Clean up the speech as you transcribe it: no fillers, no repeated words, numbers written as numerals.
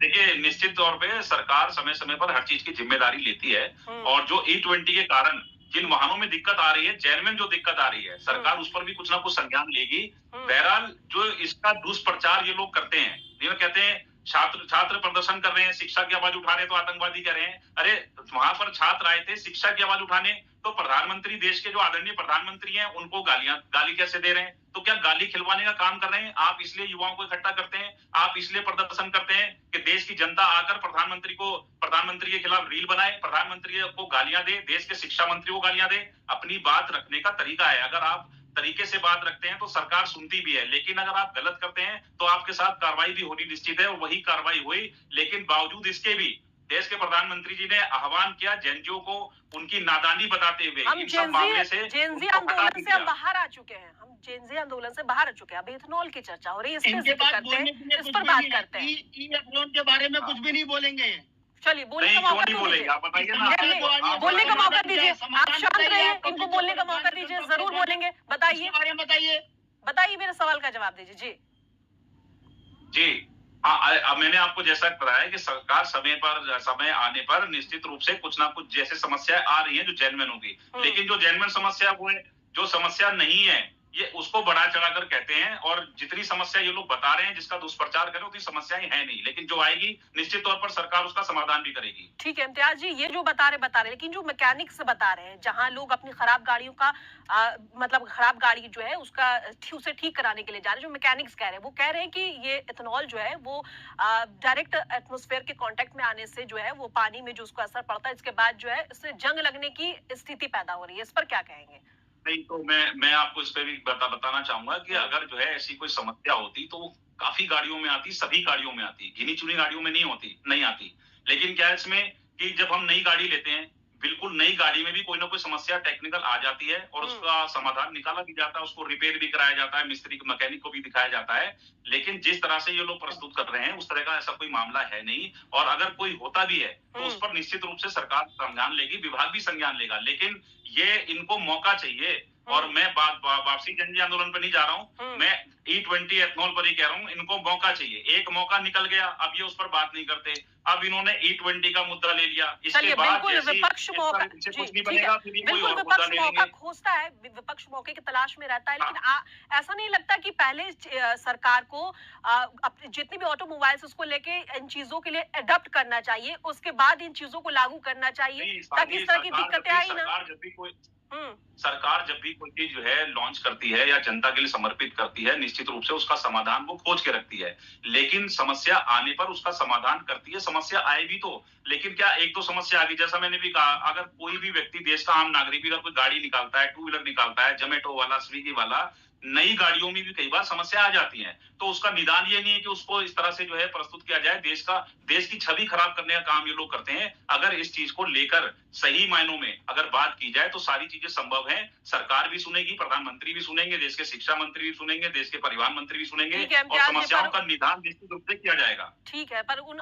देखिए, निश्चित तौर पे सरकार समय-समय पर हर चीज़ की ज़िम्मेदारी लेती है हुँ, और जो E20 के कारण जिन वाहनों में दिक्कत आ रही है, जेन्युइन जो दिक्कत आ रही है, हुँ, सरकार उस पर भी कुछ ना कुछ संज्ञान लेगी। हुँ, बहरहाल जो इसका दुष्प्रचार ये लोग करते हैं, ये कहते हैं छात्र छात्र प्रदर्शन कर रहे हैं, शिक्षा की आवाज़ उठा रहे हैं तो आतंकवादी कह रहे हैं। अरे! वहाँ पर छात्र आए थे शिक्षा की आवाज़ उठाने, तो प्रधानमंत्री देश के जो आदरणीय प्रधानमंत्री हैं, उनको गाली कैसे दे रहे हैं? तो क्या गाली खिलवाने का काम कर रहे हैं? आप इसलिए युवाओं को इकट्ठा करते हैं, आप इसलिए प्रदर्शन करते हैं कि देश की जनता आकर प्रधानमंत्री के खिलाफ रील बनाए, प्रधानमंत्री को गालियां दे, देश के शिक्षा मंत्री को गालियां दे। अपनी बात रखने का तरीका है। अगर आप तरीके से बात रखते हैं तो सरकार सुनती भी है, लेकिन अगर आप गलत करते हैं तो आपके साथ कार्रवाई भी होनी निश्चित है और वही कार्रवाई हुई। लेकिन बावजूद इसके भी देश के प्रधानमंत्री जी ने आह्वान किया जेएनजीओ को उनकी नादानी बताते हुए हम इन सब मामले से जेनजी उनको हटा आंदोलन भी से हम दिया। बाहर आ चुके हैं। हम जेनजी आंदोलन से बाहर आ चुके हैं। अब इथेनॉल की चर्चा हो रही है, इस पे इनके ज़िक्र पास करते बोलने हैं, के लिए इस कुछ पर भी बात नहीं करते है। हैं। ई-अप्रोन के बारे में हाँ, कुछ भी नहीं बोलेंगे। चलिए बोलने नहीं, का क्यों मौका नहीं तो बोलेंगे? दीजिए। आप बताइए ना। बोलने का मौका दीजिए। आप समाधान शांत बताइए, रहिए, आपको इनको किसको बोलने का परेशान मौका करते दीजिए, हैं, ज़रूर बोलेंगे। इसके बताइए, बारे में बताइए। बताइए मेरे सवाल का जवाब दीजिए। जी। जी। हाँ, मैंने आपको जैसा बताया कि सरकार समय आने पर निश्चित रूप से कुछ ना कुछ जैसे समस्याएँ आ रही हैं जो जेन्युइन होंगी। हुँ, लेकिन जो जेन्युइन समस्या वो है, जो समस्या नहीं है, ये उसको बढ़ा-चढ़ा कर कहते हैं और जितनी समस्या ये लोग बता रहे हैं, जिसका दुष्प्रचार कर रहे हैं, उतनी समस्याएँ हैं नहीं। लेकिन जो आएगी, निश्चित तौर पर सरकार उसका समाधान भी करेगी। ठीक है इम्तियाज़ जी, ये जो बता रहे हैं, लेकिन जो मैकेनिक्स बता रहे हैं, जहाँ लोग अपनी खराब गाड़ियों का मतलब खराब गाड़ी जो है उसका उसे ठीक कराने के लिए जा रहे हैं, जो मैकेनिक्स कह रहे हैं, वो कह रहे हैं कि ये इथेनॉल जो है वो डायरेक्ट एटमॉस्फेयर के कांटेक्ट में आने से जो है वो पानी में जो उसका असर पड़ता है, इसके बाद जो है इससे जंग लगने की स्थिति पैदा हो रही है। इस पर क्या कहेंगे? नहीं तो मैं आपको इस पे भी बताना चाहूँगा कि हुँ, अगर जो है ऐसी कोई समस्या होती तो वो काफ़ी गाड़ियों में आती, सभी गाड़ियों में आती, गिनी-चुनी गाड़ियों में नहीं आती। लेकिन क्या है इसमें कि जब हम नई गाड़ी लेते हैं, बिल्कुल नई गाड़ी में भी कोई ना कोई समस्या टेक्निकल आ जाती है और हुँ, उसका समाधान निकाला भी जाता है, उसको रिपेयर भी कराया जाता है, मिस्त्री को मैकेनिक को भी दिखाया जाता है। लेकिन जिस तरह से ये लोग प्रस्तुत कर रहे हैं, उस तरह का ऐसा कोई मामला है नहीं और अगर कोई होता भी है, तो उस हुँ, पर निश्चित रूप से सरकार संज्ञान लेगी, विभाग भी संज्ञान लेगा। लेकिन ये इनको मौका चाहिए और हुँ, मैं वापसी जनजी आंदोलन पे नहीं जा रहा हूँ। हुँ। मैं E20 एथनॉल पर ही कह रहा हूँ, इनको मौका चाहिए। एक मौका निकल गया, अब ये उस पर बात नहीं करते। अब इन्होंने E20 का मुद्दा ले लिया। इसके चलिए बाद बिल्कुल जैसे विपक्ष इस मौका पर इनसे जी, कुछ नहीं ठीक है। बनेगा, फिर ये कोई बिल्कुल और मुद्दा विपक्ष ले मौका लेंगे। खोजता है, विपक्ष मौके की तलाश में रहता है, हाँ, लेकिन ऐसा नहीं लगता कि पहले सरकार को अपने जितनी भी ऑटोमोबाइल्स उसको लेके इन चीज़ों के लिए एडॉप्ट करना चाहिए, उसके बाद इन चीज़ों को लागू करना चाहिए, नहीं ताकि इस तरह की दिक्कतें आई ना। सरकार जब भी कोई हुँ, सरकार जब भी कोई चीज़ जो है लॉन्च करती है या जनता के लिए समर्पित करती है, निश्चित रूप से उसका समाधान वो खोज के रखती है। लेकिन समस्या आने पर उसका समाधान करती है, समस्या आए भी तो। लेकिन क्या 1-2 समस्या आ गई, जैसा मैंने भी कहा, अगर कोई भी व्यक्ति देश का आम नागरिक भी अगर कोई गाड़ी निकालता है, टू व्हीलर निकालता है, ज़ोमैटो वाला, स्विगी वाला, नई गाड़ियों में भी कई बार समस्या आ जाती है। तो उसका निदान ये नहीं है कि उसको इस तरह से जो है प्रस्तुत किया जाए, देश की छवि खराब करने का काम ये लोग करते हैं। अगर इस चीज़ को लेकर सही मायनों में अगर बात की जाए तो सारी चीज़ें संभव हैं। सरकार भी सुनेगी, प्रधानमंत्री भी सुनेंगे, देश के शिक्षा मंत्री भी सुनेंगे, देश के परिवहन मंत्री भी सुनेंगे ठीक है और इम्तियाज़ जी, समस्याओं का निदान निश्चित रूप से किया जाएगा। ठीक है, पर उन